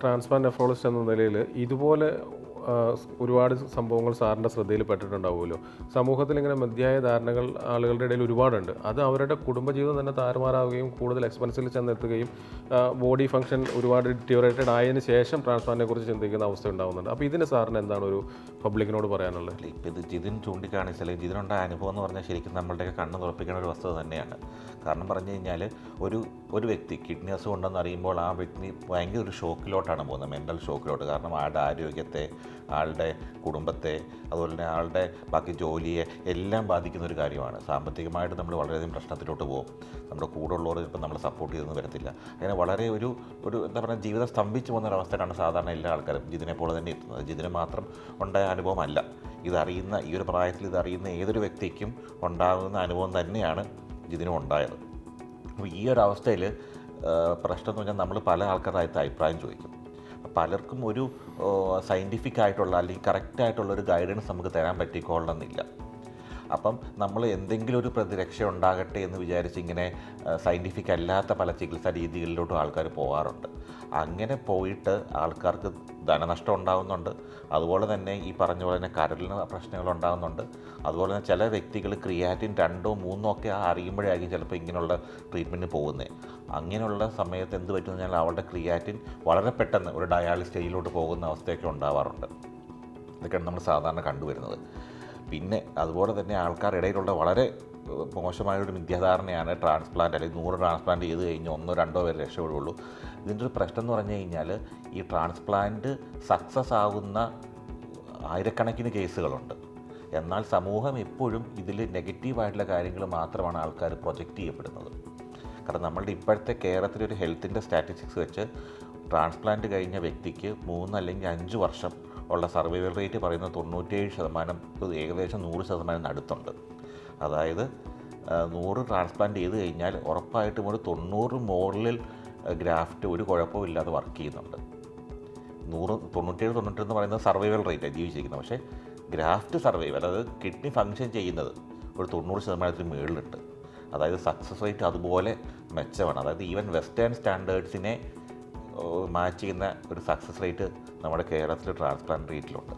Transplant nephrologist എന്ന നിലയിൽ ഇതുപോലെ ഒരുപാട് സംഭവങ്ങൾ സാറിൻ്റെ ശ്രദ്ധയിൽ പെട്ടിട്ടുണ്ടാവുമല്ലോ. സമൂഹത്തിൽ ഇങ്ങനെ മതിയായ ധാരണകൾ ആളുകളുടെ ഇടയിൽ ഒരുപാടുണ്ട്. അത് അവരുടെ കുടുംബജീവിതം തന്നെ താറുമാറാവുകയും കൂടുതൽ എക്സ്പെൻസിൽ ചെന്നെത്തുകയും ബോഡി ഫംഗ്ഷൻ ഒരുപാട് ഡിറ്റോറേറ്റഡ് ആയതിനു ശേഷം ട്രാൻസ്പ്ലാന്റിനെ കുറിച്ച് ചിന്തിക്കുന്ന അവസ്ഥ ഉണ്ടാകുന്നുണ്ട്. അപ്പോൾ ഇതിന് സാറിന് എന്താണ് ഒരു പബ്ലിക്കിനോട് പറയാനുള്ളത്? ഇപ്പോൾ ഇത് ജിതിൻ ചൂണ്ടിക്കാണിച്ചാൽ ജിതിനുണ്ടായ അനുഭവം എന്ന് പറഞ്ഞാൽ ശരിക്കും നമ്മളുടെയൊക്കെ കണ്ണ് തുറപ്പിക്കുന്ന ഒരു വസ്തുത തന്നെയാണ്. കാരണം പറഞ്ഞു കഴിഞ്ഞാൽ ഒരു വ്യക്തി കിഡ്നി അസുഖം ഉണ്ടെന്ന് അറിയുമ്പോൾ ആ വ്യക്തി ഭയങ്കര ഒരു ഷോക്കിലോട്ടാണ് പോകുന്നത്, മെൻ്റൽ ഷോക്കിലോട്ട്. കാരണം ആളുടെ ആരോഗ്യത്തെ, ആളുടെ കുടുംബത്തെ, അതുപോലെ തന്നെ ആളുടെ ബാക്കി ജോലിയെ എല്ലാം ബാധിക്കുന്ന ഒരു കാര്യമാണ്. സാമ്പത്തികമായിട്ട് നമ്മൾ വളരെയധികം പ്രശ്നത്തിലോട്ട് പോകും. നമ്മുടെ കൂടെ ഉള്ളവർ ഇപ്പം നമ്മളെ സപ്പോർട്ട് ചെയ്തെന്ന് വരത്തില്ല. അങ്ങനെ വളരെ ഒരു എന്താ പറയുക, ജീവിതം സ്തംഭിച്ചു പോകുന്നൊരവസ്ഥയിലാണ് സാധാരണ എല്ലാ ആൾക്കാരും ജിതിനെ പോലെ തന്നെ എത്തുന്നത്. ജിതിന് മാത്രം ഉണ്ടായ അനുഭവമല്ല, ഇതറിയുന്ന ഈ ഒരു പ്രായത്തിൽ ഇതറിയുന്ന ഏതൊരു വ്യക്തിക്കും ഉണ്ടാകുന്ന അനുഭവം തന്നെയാണ് ജിതിനും ഉണ്ടായത്. അപ്പോൾ ഈ ഒരു അവസ്ഥയിൽ പ്രശ്നം എന്ന് പറഞ്ഞാൽ നമ്മൾ പല ആൾക്കാരുടെ അഭിപ്രായം ചോദിക്കും. പലർക്കും ഒരു സയൻറ്റിഫിക് ആയിട്ടുള്ള അല്ലെങ്കിൽ കറക്റ്റായിട്ടുള്ള ഒരു ഗൈഡൻസ് നമുക്ക് തരാൻ പറ്റിക്കൊള്ളണമെന്നില്ല. അപ്പം നമ്മൾ എന്തെങ്കിലും ഒരു പ്രതിരക്ഷ ഉണ്ടാകട്ടെ എന്ന് വിചാരിച്ച് ഇങ്ങനെ സയൻറ്റിഫിക് അല്ലാത്ത പല ചികിത്സാ രീതികളിലോട്ടും ആൾക്കാർ പോകാറുണ്ട്. അങ്ങനെ പോയിട്ട് ആൾക്കാർക്ക് ധനനഷ്ടം ഉണ്ടാകുന്നുണ്ട്. അതുപോലെ തന്നെ ഈ പറഞ്ഞ പോലെ തന്നെ കരളിന് പ്രശ്നങ്ങൾ ഉണ്ടാകുന്നുണ്ട്. അതുപോലെ തന്നെ ചില വ്യക്തികൾ ക്രിയാറ്റിൻ 2 or 3 ഒക്കെ അറിയുമ്പോഴായിരിക്കും ചിലപ്പോൾ ഇങ്ങനെയുള്ള ട്രീറ്റ്മെൻറ്റ് പോകുന്നത്. അങ്ങനെയുള്ള സമയത്ത് എന്ത് പറ്റുമെന്ന് പറഞ്ഞാൽ അവളുടെ ക്രിയാറ്റിൻ വളരെ പെട്ടെന്ന് ഒരു ഡയാലിസിസ് സ്റ്റേജിലോട്ട് പോകുന്ന അവസ്ഥയൊക്കെ ഉണ്ടാവാറുണ്ട്. ഇതൊക്കെയാണ് നമ്മൾ സാധാരണ കണ്ടുവരുന്നത്. പിന്നെ അതുപോലെ തന്നെ ആൾക്കാരുടെ ഇടയിലുള്ള വളരെ മോശമായൊരു മിഥ്യാധാരണയാണ് ട്രാൻസ്പ്ലാന്റ് അല്ലെങ്കിൽ 100 ട്രാൻസ്പ്ലാന്റ് ചെയ്ത് കഴിഞ്ഞ് 1 or 2 പേര് രക്ഷപ്പെടുകയുള്ളൂ. ഇതിൻ്റെ ഒരു പ്രശ്നം എന്ന് പറഞ്ഞു കഴിഞ്ഞാൽ ഈ ട്രാൻസ്പ്ലാന്റ് സക്സസ് ആകുന്ന ആയിരക്കണക്കിന് കേസുകളുണ്ട്. എന്നാൽ സമൂഹം എപ്പോഴും ഇതിൽ നെഗറ്റീവായിട്ടുള്ള കാര്യങ്ങൾ മാത്രമാണ് ആൾക്കാർ പ്രൊജക്റ്റ് ചെയ്യപ്പെടുന്നത്. കാരണം നമ്മളുടെ ഇപ്പോഴത്തെ കേരളത്തിലെ ഒരു ഹെൽത്തിൻ്റെ സ്റ്റാറ്റിസ്റ്റിക്സ് വെച്ച് ട്രാൻസ്പ്ലാന്റ് കഴിഞ്ഞ വ്യക്തിക്ക് 3 അല്ലെങ്കിൽ 5 വർഷം ഉള്ള സർവൈവൽ റേറ്റ് പറയുന്നത് 97%, ഏകദേശം 100% അടുത്തുണ്ട്. അതായത് 100 ട്രാൻസ്പ്ലാന്റ് ചെയ്ത് കഴിഞ്ഞാൽ ഉറപ്പായിട്ടും ഒരു 90 മോഡലിൽ ഗ്രാഫ്റ്റ് ഒരു കുഴപ്പമില്ലാതെ വർക്ക് ചെയ്യുന്നുണ്ട്. 97 എന്ന് പറയുന്നത് സർവൈവൽ റേറ്റാണ് ജീവിച്ചിരിക്കുന്നത്. പക്ഷേ ഗ്രാഫ്റ്റ് സർവൈവൽ, അതായത് കിഡ്നി ഫങ്ഷൻ ചെയ്യുന്നത് ഒരു 90% മുകളിലുണ്ട്. അതായത് സക്സസ് റേറ്റ് അതുപോലെ മെച്ചമാണ്. അതായത് ഈവൻ വെസ്റ്റേൺ സ്റ്റാൻഡേർഡ്സിനെ മാച്ച് ചെയ്യുന്ന ഒരു സക്സസ് റേറ്റ് നമ്മുടെ കേരളത്തിൽ ട്രാൻസ്പ്ലാന്റ് റേറ്റിലുണ്ട്.